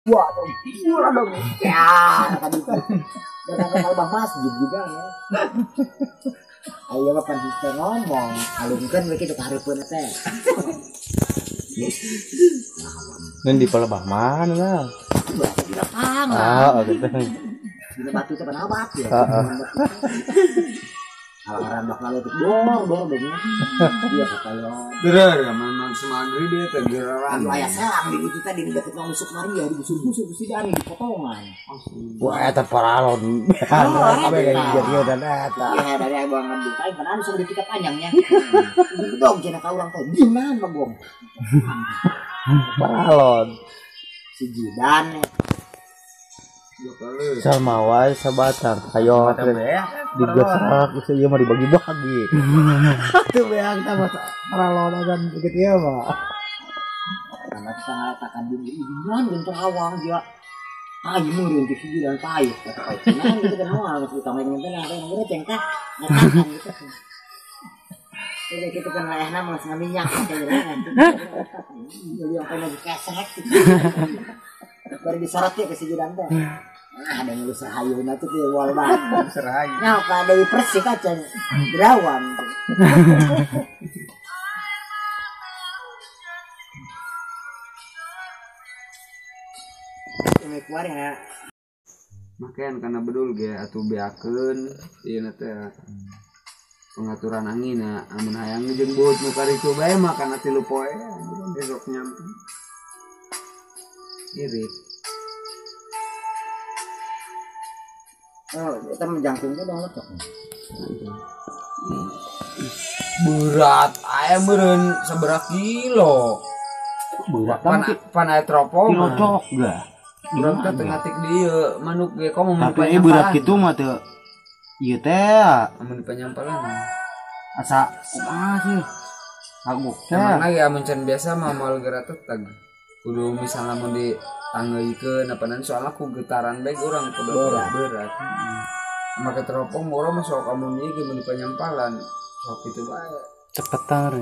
Wah, pulang dong. Ya, tadi itu. Dan kalau bang masjid juga ya. Ayo kapan kita ngomong, alungkan begitu karepeun teh. Ngan di Palembang mana lah. Berarti di lapangan. Gitu. Di batu teh pernah batu ya. Alarm bak lalu itu dor begini. Iya katayo. Bener ya memang semagri dia teh geraran. Aya sarang di itu tadi di dekat nusuk Maria di busur-busur si dari di potongan. Wah, eta paralon. Kabeh kayak gitu dan eta. Ya dari abang ngambil kain kan anu sudah kita panjangnya. Itu dong cenah ka urang teh diman bagong. Paralon. Si Jidan Salmawai sabatang kayo digerak geus ieu mah dibagi-bagi. Tuh beang tah paralon dan begitu ya, Pak. karena kita ngatakan diman untuk awang dia. Ayo meureun ke si Jidan payah kata kau. Nah gitu kan awal kita main ngenten ada yang bener cengkah. Ngatakan gitu. Jadi kita kan layahna mah minyak kayak kan. Jadi yang pengen kesek. Baru disorot ya ke si Jidan teh. Nah, ada ngeluh sahayuna tuh di wal banget. Serahi. Nah, Pak Dewi Persik aja berawan. Ini kemarin ya. Makan karena bedul ge atuh beakeun ieu teh pengaturan angin ya amun hayang ngejenggut nu karitu bae mah kana 3 poe besok nyampe. Irit. Oh, kita menjangkungnya dong lecok. Berat aya meureun saberapa kilo. Berat Pan aya tropo kilo mah. cok gak. Urang teh teu ngatik dieu manuk ge komo mun Tapi berat kitu mah teu ieu teh amun penyampalan. asa kumaha sih. Aguk teh. Emang lagi amun can biasa mah moal geura teteg. Kudu misalnya mun di tanggeuykeun apanan soalnya ku getaran bae urang berat. Make teropong urang mah sok amun ieu ge mun di penyampalan sok kitu bae. Cepetan.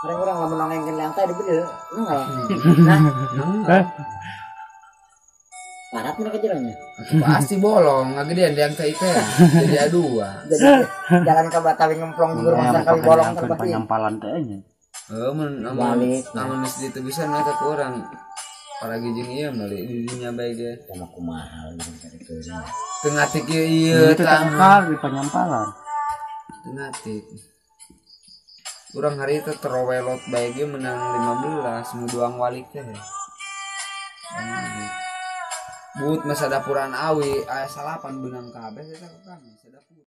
Orang-orang lamun nongengkeun yang tadi bener. Nah, parat mereka jalannya. Pasti bolong, ngagedean yang teh teh. Jadi adua. Jadi jalan ke Batawi ngemplong di rumah kali bolong terbati. Penyampalan teh nya. Amun geus ditu bisa naik ke urang. Apalagi jeung ieu meuli di dinya bae ge. Sama kumaha gitu. Teu ngatik ieu tangkal di penyampalan. Teu ngatik. Urang hari itu terowelot bae ge menang 15 nu doang walik teh. But masa dapuran awi aya salapan benang kabeh eta ka kami sadapur.